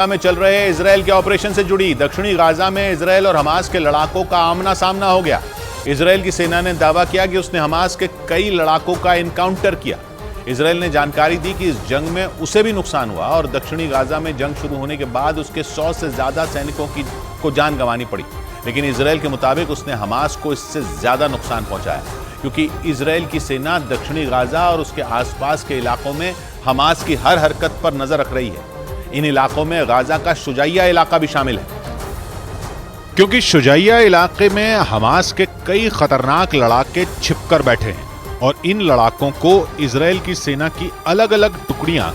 में चल रहे इजराइल के ऑपरेशन से जुड़ी दक्षिणी गाजा में इजराइल और हमास के लड़ाकों का आमना सामना हो गया। इजराइल की सेना ने दावा किया कि उसने हमास के कई लड़ाकों का एनकाउंटर किया। इजराइल ने जानकारी दी कि इस जंग में उसे भी नुकसान हुआ और दक्षिणी गाजा में जंग शुरू होने के बाद उसके 100 से ज्यादा सैनिकों को जान गंवानी पड़ी। लेकिन इजराइल के मुताबिक उसने हमास को इससे ज्यादा नुकसान पहुंचाया, क्योंकि इजराइल की सेना दक्षिणी गाजा और उसके आसपास के इलाकों में हमास की हर हरकत पर नजर रख रही है। इन इलाकों में गाजा का शुजाइया इलाका भी शामिल है, क्योंकि शुजाइया इलाके में हमास के कई खतरनाक लड़ाके छिपकर बैठे हैं और इन लड़ाकों को इजराइल की सेना की अलग अलग टुकड़ियां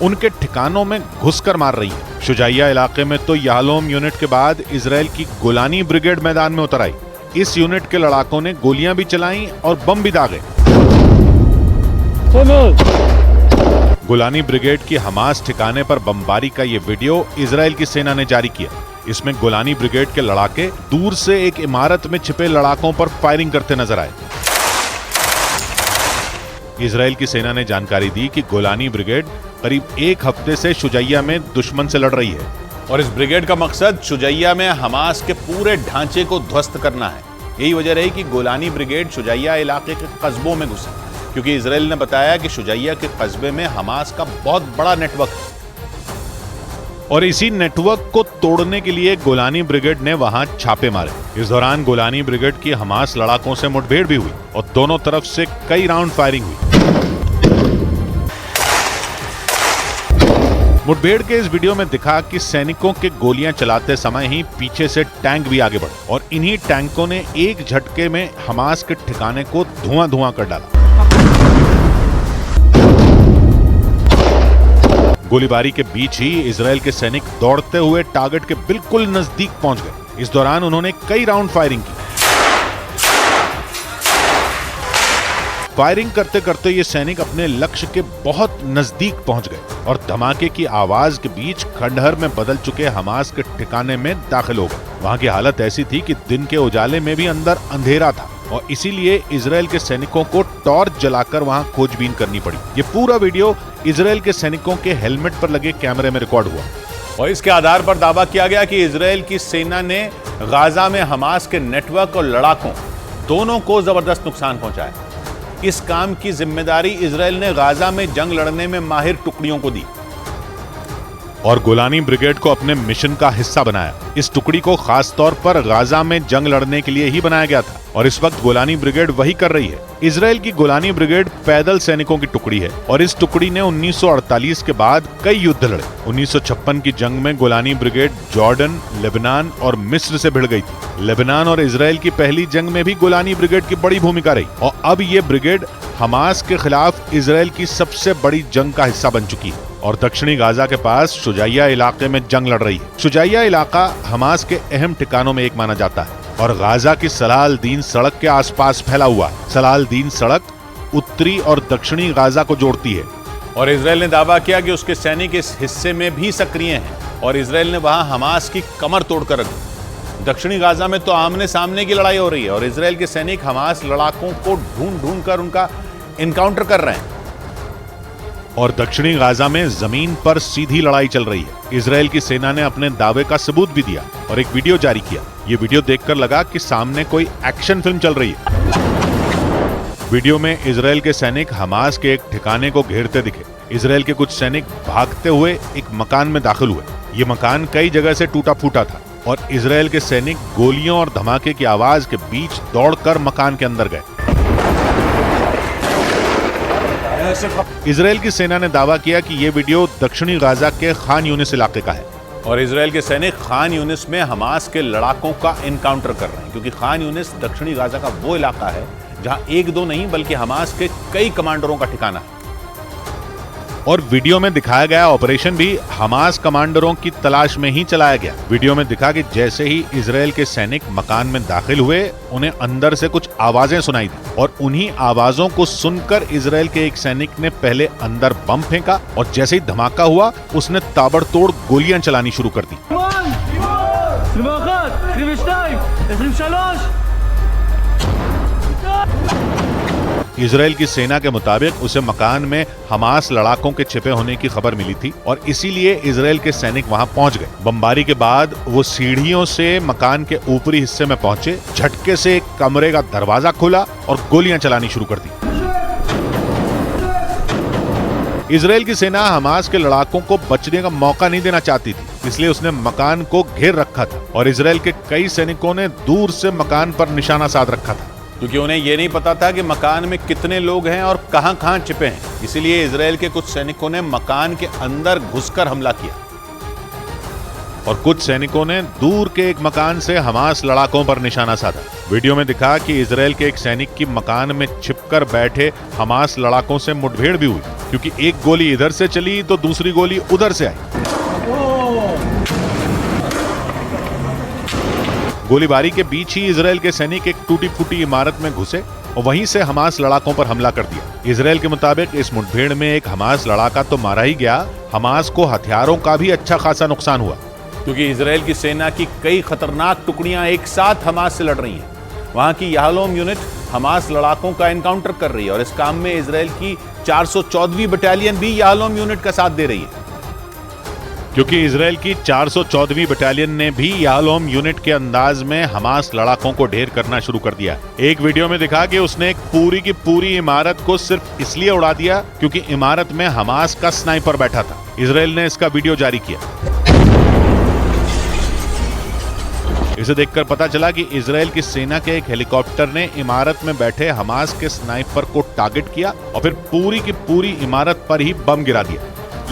उनके ठिकानों में घुसकर मार रही है। शुजाइया इलाके में तो यालोम यूनिट के बाद इजराइल की गोलानी ब्रिगेड मैदान में उतर आई। इस यूनिट के लड़ाकों ने गोलियां भी चलाईं और बम भी दागे। गोलानी ब्रिगेड की हमास ठिकाने पर बमबारी का ये वीडियो इजराइल की सेना ने जारी किया। इसमें गोलानी ब्रिगेड के लड़ाके दूर से एक इमारत में छिपे लड़ाकों पर फायरिंग करते नजर आए। इजराइल की सेना ने जानकारी दी कि गोलानी ब्रिगेड करीब एक हफ्ते से शुजाइया में दुश्मन से लड़ रही है और इस ब्रिगेड का मकसद शुजाइया में हमास के पूरे ढांचे को ध्वस्त करना है। यही वजह रही कि गोलानी ब्रिगेड शुजाइया इलाके के कस्बों में घुसी, क्योंकि इजराइल ने बताया कि शुजाइया के कस्बे में हमास का बहुत बड़ा नेटवर्क है और इसी नेटवर्क को तोड़ने के लिए गोलानी ब्रिगेड ने वहां छापे मारे। इस दौरान गोलानी ब्रिगेड की हमास लड़ाकों से मुठभेड़ भी हुई और दोनों तरफ से कई राउंड फायरिंग हुई। मुठभेड़ के इस वीडियो में दिखा कि सैनिकों के गोलियां चलाते समय ही पीछे से टैंक भी आगे बढ़े और इन्हीं टैंकों ने एक झटके में हमास के ठिकाने को धुआं कर डाला। गोलीबारी के बीच ही इजराइल के सैनिक दौड़ते हुए टारगेट के बिल्कुल नजदीक पहुंच गए। इस दौरान उन्होंने कई राउंड फायरिंग की। फायरिंग करते करते ये सैनिक अपने लक्ष्य के बहुत नजदीक पहुंच गए और धमाके की आवाज के बीच खंडहर में बदल चुके हमास के ठिकाने में दाखिल हो गए। वहां की हालत ऐसी थी कि दिन के उजाले में भी अंदर अंधेरा था और इसीलिए इजराइल के सैनिकों को टॉर्च जलाकर वहां खोजबीन करनी पड़ी। ये पूरा वीडियो इजराइल के सैनिकों के हेलमेट पर लगे कैमरे में रिकॉर्ड हुआ और इसके आधार पर दावा किया गया कि इजराइल की सेना ने गाजा में हमास के नेटवर्क और लड़ाकों दोनों को जबरदस्त नुकसान पहुंचाया। इस काम की जिम्मेदारी इजराइल ने गाजा में जंग लड़ने में माहिर टुकड़ियों को दी और गोलानी ब्रिगेड को अपने मिशन का हिस्सा बनाया। इस टुकड़ी को खास तौर पर गाजा में जंग लड़ने के लिए ही बनाया गया था और इस वक्त गोलानी ब्रिगेड वही कर रही है। इजराइल की गोलानी ब्रिगेड पैदल सैनिकों की टुकड़ी है और इस टुकड़ी ने 1948 के बाद कई युद्ध लड़े। 1956 की जंग में गोलानी ब्रिगेड जॉर्डन, लेबनान और मिस्र से भिड़ गई थी। लेबनान और इजराइल की पहली जंग में भी गोलानी ब्रिगेड की बड़ी भूमिका रही और अब ये ब्रिगेड हमास के खिलाफ इजराइल की सबसे बड़ी जंग का हिस्सा बन चुकी है और दक्षिणी गाजा के पास शुजाइया इलाके में जंग लड़ रही है। शुजाइया इलाका हमास के अहम ठिकानों में एक माना जाता है और गाजा की सलाल दीन सड़क के आसपास फैला हुआ है। सलाल दीन सड़क उत्तरी और दक्षिणी गाजा को जोड़ती है और इजराइल ने दावा किया कि उसके सैनिक इस हिस्से में भी सक्रिय हैं और इजराइल ने वहां हमास की कमर तोड़कर रख दी। दक्षिणी गाजा में तो आमने सामने की लड़ाई हो रही है और इजराइल के सैनिक हमास लड़ाकों को ढूंढ कर उनका एनकाउंटर कर रहे हैं और दक्षिणी गाजा में जमीन पर सीधी लड़ाई चल रही है। इजराइल की सेना ने अपने दावे का सबूत भी दिया और एक वीडियो जारी किया। ये वीडियो देखकर लगा कि सामने कोई एक्शन फिल्म चल रही है। वीडियो में इजराइल के सैनिक हमास के एक ठिकाने को घेरते दिखे। इजराइल के कुछ सैनिक भागते हुए एक मकान में दाखिल हुए। ये मकान कई जगह से टूटा फूटा था और इजराइल के सैनिक गोलियों और धमाके की आवाज के बीच दौड़कर मकान के अंदर गए। इजराइल की सेना ने दावा किया कि यह वीडियो दक्षिणी गाजा के खान यूनिस इलाके का है और इजराइल के सैनिक खान यूनिस में हमास के लड़ाकों का एनकाउंटर कर रहे हैं, क्योंकि खान यूनिस दक्षिणी गाजा का वो इलाका है जहां एक दो नहीं बल्कि हमास के कई कमांडरों का ठिकाना है और वीडियो में दिखाया गया ऑपरेशन भी हमास कमांडरों की तलाश में ही चलाया गया। वीडियो में दिखा कि जैसे ही इजराइल के सैनिक मकान में दाखिल हुए उन्हें अंदर से कुछ आवाजें सुनाई दी और उन्हीं आवाजों को सुनकर इजराइल के एक सैनिक ने पहले अंदर बम फेंका और जैसे ही धमाका हुआ उसने ताबड़तोड़ गोलियां चलानी शुरू कर दी। इजराइल की सेना के मुताबिक उसे मकान में हमास लड़ाकों के छिपे होने की खबर मिली थी और इसीलिए इजराइल के सैनिक वहां पहुंच गए। बमबारी के बाद वो सीढ़ियों से मकान के ऊपरी हिस्से में पहुंचे, झटके से एक कमरे का दरवाजा खुला और गोलियां चलानी शुरू कर दी। इजराइल की सेना हमास के लड़ाकों को बचने का मौका नहीं देना चाहती थी, इसलिए उसने मकान को घेर रखा था और इजराइल के कई सैनिकों ने दूर से मकान पर निशाना साध रखा था, क्योंकि उन्हें यह नहीं पता था कि मकान में कितने लोग हैं और कहां-कहां छिपे हैं। इसीलिए इजराइल के कुछ सैनिकों ने मकान के अंदर घुसकर हमला किया और कुछ सैनिकों ने दूर के एक मकान से हमास लड़ाकों पर निशाना साधा। वीडियो में दिखा कि इजराइल के एक सैनिक की मकान में छिपकर बैठे हमास लड़ाकों से मुठभेड़ भी हुई, क्योंकि एक गोली इधर से चली तो दूसरी गोली उधर से आई। गोलीबारी के बीच ही इजराइल के सैनिक एक टूटी फूटी इमारत में घुसे और वहीं से हमास लड़ाकों पर हमला कर दिया। इजराइल के मुताबिक इस मुठभेड़ में एक हमास लड़ाका तो मारा ही गया, हमास को हथियारों का भी अच्छा खासा नुकसान हुआ, क्योंकि इजराइल की सेना की कई खतरनाक टुकड़ियां एक साथ हमास से लड़ रही हैं। वहां की याहलोम यूनिट हमास लड़ाकों का एनकाउंटर कर रही है और इस काम में इजराइल की 414वीं बटालियन भी याहलोम यूनिट का साथ दे रही है, क्योंकि इजराइल की 414वीं बटालियन ने भी याहलोम यूनिट के अंदाज में हमास लड़ाकों को ढेर करना शुरू कर दिया। एक वीडियो में दिखा कि उसने एक पूरी की पूरी इमारत को सिर्फ इसलिए उड़ा दिया क्योंकि इमारत में हमास का स्नाइपर बैठा था। इजराइल ने इसका वीडियो जारी किया। इसे देखकर पता चला कि इजराइल की सेना के एक हेलीकॉप्टर ने इमारत में बैठे हमास के स्नाइपर को टारगेट किया और फिर पूरी की पूरी इमारत पर ही बम गिरा दिया।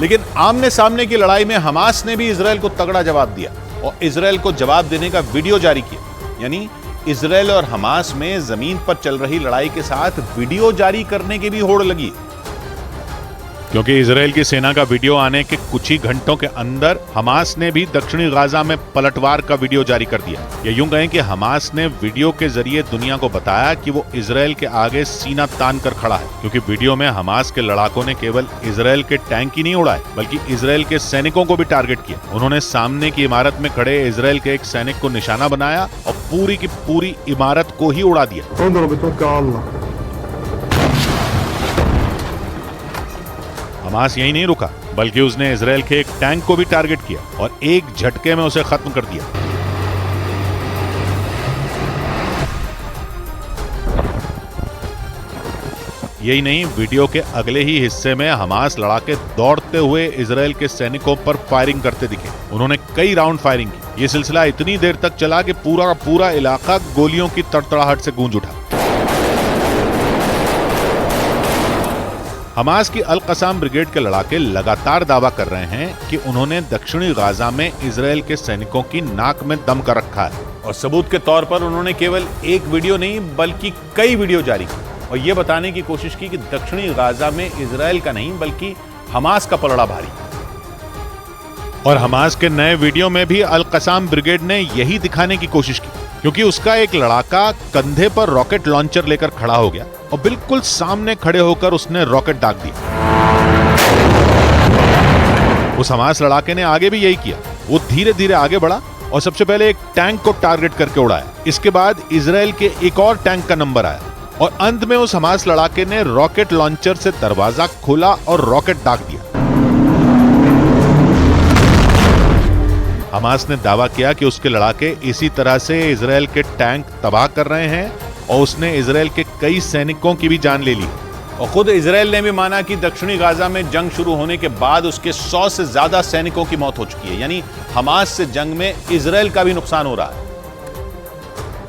लेकिन आमने सामने की लड़ाई में हमास ने भी इजराइल को तगड़ा जवाब दिया और इजराइल को जवाब देने का वीडियो जारी किया। यानी इजराइल और हमास में जमीन पर चल रही लड़ाई के साथ वीडियो जारी करने की भी होड़ लगी, क्योंकि इजराइल की सेना का वीडियो आने के कुछ ही घंटों के अंदर हमास ने भी दक्षिणी गाजा में पलटवार का वीडियो जारी कर दिया। या यूं कहें कि हमास ने वीडियो के जरिए दुनिया को बताया कि वो इजराइल के आगे सीना तान कर खड़ा है, क्योंकि वीडियो में हमास के लड़ाकों ने केवल इजराइल के टैंक ही नहीं उड़ाए बल्कि इजराइल के सैनिकों को भी टारगेट किया। उन्होंने सामने की इमारत में खड़े इजराइल के एक सैनिक को निशाना बनाया और पूरी की पूरी इमारत को ही उड़ा दिया। हमास यही नहीं रुका बल्कि उसने इजराइल के एक टैंक को भी टारगेट किया और एक झटके में उसे खत्म कर दिया। यही नहीं, वीडियो के अगले ही हिस्से में हमास लड़ाके दौड़ते हुए इजराइल के सैनिकों पर फायरिंग करते दिखे। उन्होंने कई राउंड फायरिंग की। यह सिलसिला इतनी देर तक चला कि पूरा का पूरा इलाका गोलियों की तड़तड़ाहट से गूंज उठा। हमास की अल कसाम ब्रिगेड के लड़ाके लगातार दावा कर रहे हैं कि उन्होंने दक्षिणी गाजा में इजराइल के सैनिकों की नाक में दम कर रखा है और सबूत के तौर पर उन्होंने केवल एक वीडियो नहीं बल्कि कई वीडियो जारी की और यह बताने की कोशिश की कि दक्षिणी गाजा में इजराइल का नहीं बल्कि हमास का पलड़ा भारी। और हमास के नए वीडियो में भी अल कसाम ब्रिगेड ने यही दिखाने की कोशिश की, क्योंकि उसका एक लड़ाका कंधे पर रॉकेट लॉन्चर लेकर खड़ा हो गया और बिल्कुल सामने खड़े होकर उसने रॉकेट दाग दिया। उस हमास लड़ाके ने आगे भी यही किया। वो धीरे धीरे आगे बढ़ा और सबसे पहले एक टैंक को टारगेट करके उड़ाया। इसके बाद इजराइल के एक और टैंक का नंबर आया और अंत में उस हमास लड़ाके ने रॉकेट लॉन्चर से दरवाजा खोला और रॉकेट दाग दिया। हमास ने दावा किया कि उसके लड़ाके इसी तरह से इजराइल के टैंक तबाह कर रहे हैं और उसने इजराइल के कई सैनिकों की भी जान ले ली। और खुद इजराइल ने भी माना कि दक्षिणी गाजा में जंग शुरू होने के बाद उसके 100 से ज्यादा सैनिकों की मौत हो चुकी है। यानी हमास से जंग में इजराइल का भी नुकसान हो रहा है,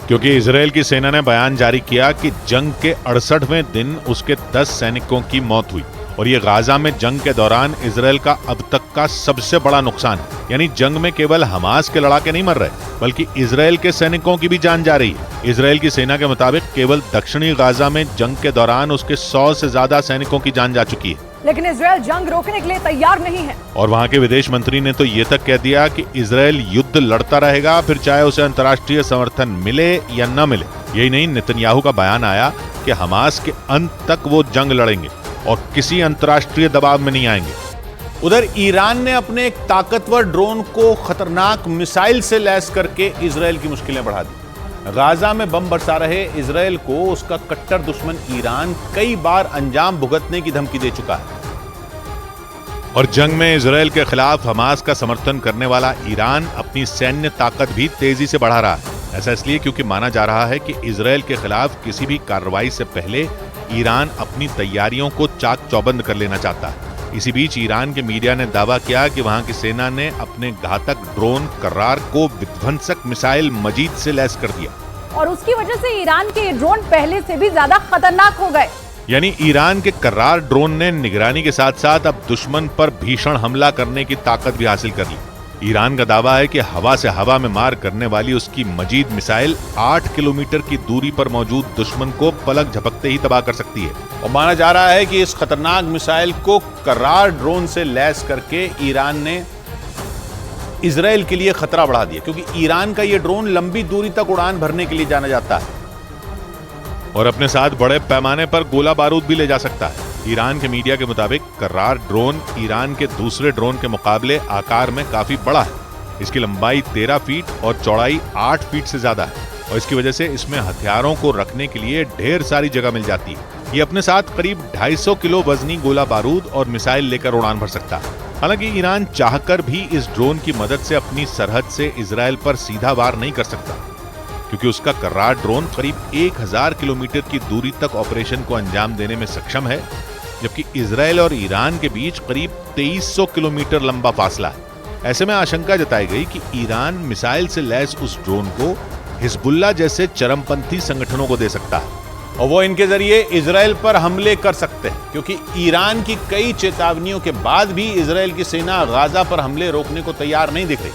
क्योंकि इजराइल की सेना ने बयान जारी किया कि जंग के 68वें दिन उसके 10 सैनिकों की मौत हुई और ये गाजा में जंग के दौरान इजराइल का अब तक का सबसे बड़ा नुकसान है। यानी जंग में केवल हमास के लड़ाके नहीं मर रहे बल्कि इजराइल के सैनिकों की भी जान जा रही है। इजराइल की सेना के मुताबिक केवल दक्षिणी गाजा में जंग के दौरान उसके 100 से ज्यादा सैनिकों की जान जा चुकी है। लेकिन इजराइल जंग रोकने के लिए तैयार नहीं है और वहां के विदेश मंत्री ने तो ये तक कह दिया कि इजराइल युद्ध लड़ता रहेगा, फिर चाहे उसे अंतर्राष्ट्रीय समर्थन मिले या न मिले। यही नहीं, नेतन्याहू का बयान आया कि हमास के अंत तक वो जंग लड़ेंगे और किसी अंतर्राष्ट्रीय दबाव में नहीं आएंगे। उधर ईरान ने अपने एक ताकतवर ड्रोन को खतरनाक मिसाइल से लैस करके इजराइल की मुश्किलें बढ़ा दी। गाजा में बम बरसा रहे इजराइल को उसका कट्टर दुश्मन ईरान कई बार अंजाम भुगतने की धमकी दे चुका है। और जंग में इजराइल के खिलाफ हमास का समर्थन करने वाला ईरान अपनी सैन्य ताकत भी तेजी से बढ़ा रहा है। ऐसा इसलिए क्योंकि माना जा रहा है कि इजराइल के खिलाफ किसी भी कार्रवाई से पहले ईरान अपनी तैयारियों को चाक चौबंद कर लेना चाहता है। इसी बीच ईरान के मीडिया ने दावा किया कि वहां की सेना ने अपने घातक ड्रोन कर्रार को विध्वंसक मिसाइल मजीद से लैस कर दिया और उसकी वजह से ईरान के ये ड्रोन पहले से भी ज्यादा खतरनाक हो गए। यानी ईरान के कर्रार ड्रोन ने निगरानी के साथ साथ अब दुश्मन पर भीषण हमला करने की ताकत भी हासिल कर ली। ईरान का दावा है कि हवा से हवा में मार करने वाली उसकी मजीद मिसाइल 8 किलोमीटर की दूरी पर मौजूद दुश्मन को पलक झपकते ही तबाह कर सकती है। और माना जा रहा है कि इस खतरनाक मिसाइल को कर्रार ड्रोन से लैस करके ईरान ने इजराइल के लिए खतरा बढ़ा दिया, क्योंकि ईरान का यह ड्रोन लंबी दूरी तक उड़ान भरने के लिए जाना जाता है और अपने साथ बड़े पैमाने पर गोला बारूद भी ले जा सकता है। ईरान के मीडिया के मुताबिक कर्रार ड्रोन ईरान के दूसरे ड्रोन के मुकाबले आकार में काफी बड़ा है। इसकी लंबाई 13 फीट और चौड़ाई 8 फीट से ज्यादा है और इसकी वजह से इसमें हथियारों को रखने के लिए ढेर सारी जगह मिल जाती है। ये अपने साथ करीब 250 किलो वजनी गोला बारूद और मिसाइल लेकर उड़ान भर सकता है। हालांकि ईरान चाहकर भी इस ड्रोन की मदद से अपनी सरहद से इजराइल पर सीधा वार नहीं कर सकता, क्योंकि उसका कर्रार ड्रोन करीब 1000 किलोमीटर की दूरी तक ऑपरेशन को अंजाम देने में सक्षम है, जबकि इजराइल और ईरान के बीच करीब 2300 किलोमीटर लंबा फासला है। ऐसे में आशंका जताई गई कि ईरान मिसाइल से लैस उस ड्रोन को हिजबुल्लाह जैसे चरमपंथी संगठनों को दे सकता है और वो इनके जरिए इजराइल पर हमले कर सकते हैं, क्योंकि ईरान की कई चेतावनियों के बाद भी इजराइल की सेना गाजा पर हमले रोकने को तैयार नहीं दिख रही।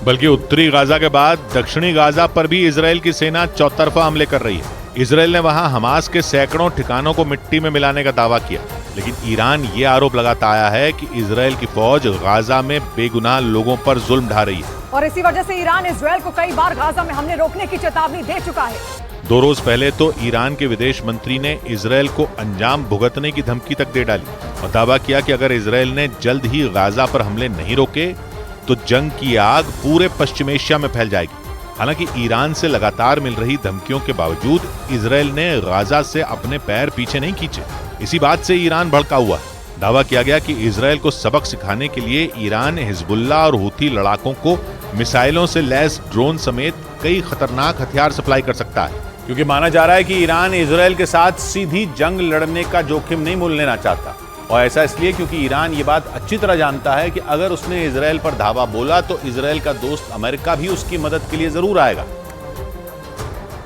बल्कि उत्तरी गाजा के बाद दक्षिणी गाजा पर भी इजराइल की सेना चौतरफा हमले कर रही है। इजराइल ने वहां हमास के सैकड़ों ठिकानों को मिट्टी में मिलाने का दावा किया, लेकिन ईरान ये आरोप लगाता आया है कि इजराइल की फौज गाजा में बेगुनाह लोगों पर जुल्म ढा रही है और इसी वजह से ईरान इजराइल को कई बार गाजा में हमले रोकने की चेतावनी दे चुका है। 2 रोज पहले तो ईरान के विदेश मंत्री ने इजराइल को अंजाम भुगतने की धमकी तक दे डाली और दावा किया कि अगर इजराइल ने जल्द ही गाजा पर हमले नहीं रोके तो जंग की आग पूरे पश्चिम एशिया में फैल जाएगी। हालांकि ईरान से लगातार मिल रही धमकियों के बावजूद इजराइल ने गाजा से अपने पैर पीछे नहीं खींचे। इसी बात से ईरान भड़का हुआ है। दावा किया गया कि इजराइल को सबक सिखाने के लिए ईरान हिजबुल्लाह और हूथी लड़ाकों को मिसाइलों से लैस ड्रोन समेत कई खतरनाक हथियार सप्लाई कर सकता है, क्योंकि माना जा रहा है कि ईरान इजराइल के साथ सीधी जंग लड़ने का जोखिम नहीं मोल लेना चाहता। और ऐसा इसलिए क्योंकि ईरान ये बात अच्छी तरह जानता है कि अगर उसने इजराइल पर धावा बोला तो इजराइल का दोस्त अमेरिका भी उसकी मदद के लिए जरूर आएगा।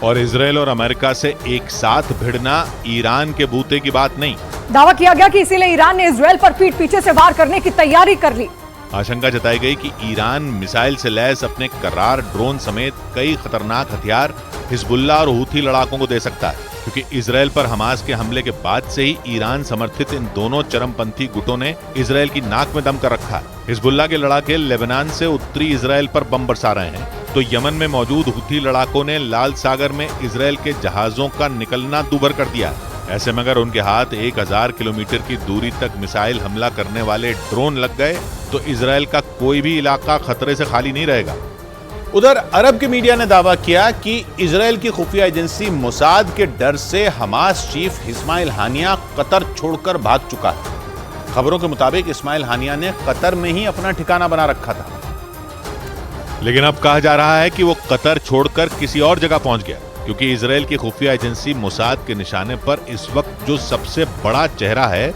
और इजराइल और अमेरिका से एक साथ भिड़ना ईरान के बूते की बात नहीं। दावा किया गया कि इसीलिए ईरान ने इजराइल पर पीठ पीछे से वार करने की तैयारी कर ली। आशंका जताई गई कि ईरान मिसाइल से लैस अपने कर्रार ड्रोन समेत कई खतरनाक हथियार हिजबुल्लाह और हूथी लड़ाकों को दे सकता है, क्योंकि इजराइल पर हमास के हमले के बाद से ही ईरान समर्थित इन दोनों चरमपंथी गुटों ने इजराइल की नाक में दम कर रखा है। हिजबुल्लाह के लड़ाके लेबनान से उत्तरी इजराइल पर बम बरसा रहे हैं, तो यमन में मौजूद हूथी लड़ाकों ने लाल सागर में इजराइल के जहाजों का निकलना दूभर कर दिया है। ऐसे में अगर उनके हाथ 1000 किलोमीटर की दूरी तक मिसाइल हमला करने वाले ड्रोन लग गए तो इजराइल का कोई भी इलाका खतरे से खाली नहीं रहेगा। उधर अरब के मीडिया ने दावा किया कि इजराइल की खुफिया एजेंसी मोसाद के डर से हमास चीफ इस्माइल हानिया कतर छोड़कर भाग चुका है। खबरों के मुताबिक इस्माइल हानिया ने कतर में ही अपना ठिकाना बना रखा था, लेकिन अब कहा जा रहा है कि वो कतर छोड़कर किसी और जगह पहुंच गया, क्योंकि इजराइल की खुफिया एजेंसी मोसाद के निशाने पर इस वक्त जो सबसे बड़ा चेहरा है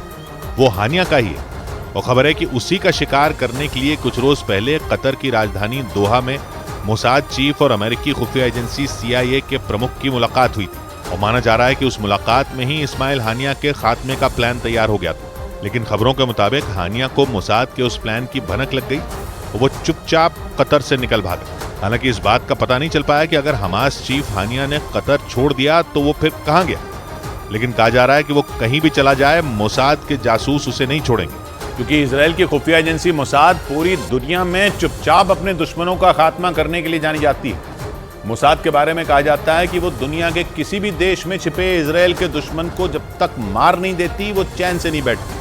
वो हानिया का ही है। और खबर है कि उसी का शिकार करने के लिए कुछ रोज पहले कतर की राजधानी दोहा में मोसाद चीफ और अमेरिकी खुफिया एजेंसी CIA के प्रमुख की मुलाकात हुई थी और माना जा रहा है कि उस मुलाकात में ही इस्माइल हानिया के खात्मे का प्लान तैयार हो गया था। लेकिन खबरों के मुताबिक हानिया को मोसाद के उस प्लान की भनक लग गई और वो चुपचाप कतर से निकल भागा। हालांकि इस बात का पता नहीं चल पाया कि अगर हमास चीफ हानिया ने कतर छोड़ दिया तो वो फिर कहां गया, लेकिन कहा जा रहा है कि वो कहीं भी चला जाए मोसाद के जासूस उसे नहीं छोड़ेंगे, क्योंकि इजराइल की खुफिया एजेंसी मोसाद पूरी दुनिया में चुपचाप अपने दुश्मनों का खात्मा करने के लिए जानी जाती है। मोसाद के बारे में कहा जाता है कि वो दुनिया के किसी भी देश में छिपे इजराइल के दुश्मन को जब तक मार नहीं देती वो चैन से नहीं बैठती।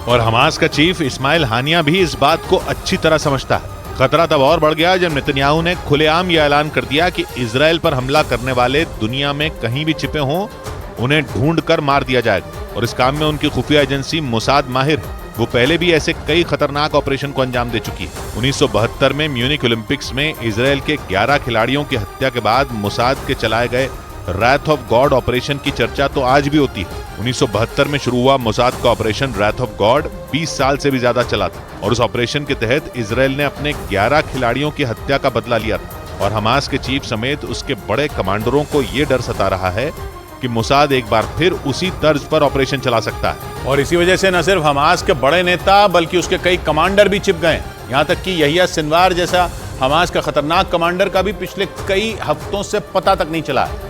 और हमास का चीफ इस्माइल हानिया भी इस बात को अच्छी तरह समझता है। खतरा तब और बढ़ गया जब नेतन्याहू ने खुलेआम यह ऐलान कर दिया कि इजराइल पर हमला करने वाले दुनिया में कहीं भी छिपे हों, उन्हें ढूंढ कर मार दिया जाएगा। और इस काम में उनकी खुफिया एजेंसी मोसाद माहिर है। वो पहले भी ऐसे कई खतरनाक ऑपरेशन को अंजाम दे चुकी है। 1972 में म्यूनिक ओलंपिक्स में इजराइल के 11 खिलाड़ियों की हत्या के बाद मोसाद के चलाए गए रैथ ऑफ गॉड ऑपरेशन की चर्चा तो आज भी होती है। 1972 में शुरू हुआ मोसाद का ऑपरेशन रैथ ऑफ गॉड 20 साल से भी ज्यादा चला था और उस ऑपरेशन के तहत इजराइल ने अपने 11 खिलाड़ियों की हत्या का बदला लिया था। और हमास के चीफ समेत उसके बड़े कमांडरों को यह डर सता रहा है कि मोसाद एक बार फिर उसी तर्ज पर ऑपरेशन चला सकता है। और इसी वजह से न सिर्फ हमास के बड़े नेता बल्कि उसके कई कमांडर भी छिप गए। यहां तक कि यहिया सिनवार जैसा हमास का खतरनाक कमांडर का भी पिछले कई हफ्तों से पता तक नहीं चला है।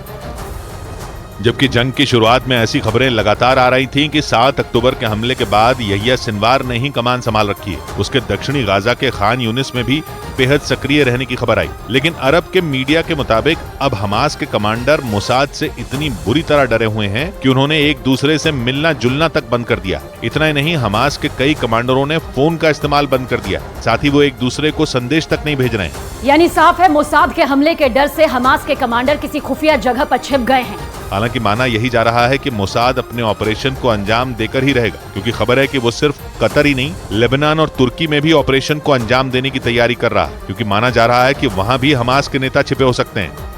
जबकि जंग की शुरुआत में ऐसी खबरें लगातार आ रही थीं कि 7 अक्टूबर के हमले के बाद यहिया सिनवार ने ही कमान संभाल रखी है। उसके दक्षिणी गाजा के खान यूनिस में भी बेहद सक्रिय रहने की खबर आई। लेकिन अरब के मीडिया के मुताबिक अब हमास के कमांडर मोसाद से इतनी बुरी तरह डरे हुए हैं कि उन्होंने एक दूसरे से मिलना जुलना तक बंद कर दिया। इतना ही नहीं, हमास के कई कमांडरों ने फोन का इस्तेमाल बंद कर दिया। साथ ही वो एक दूसरे को संदेश तक नहीं भेज रहे हैं। यानी साफ है, मोसाद के हमले के डर से हमास के कमांडर किसी खुफिया जगह पर छिप गए हैं। हालांकि माना यही जा रहा है कि मोसाद अपने ऑपरेशन को अंजाम देकर ही रहेगा, क्योंकि खबर है कि वो सिर्फ कतर ही नहीं, लेबनान और तुर्की में भी ऑपरेशन को अंजाम देने की तैयारी कर रहा है, क्योंकि माना जा रहा है कि वहां भी हमास के नेता छिपे हो सकते हैं।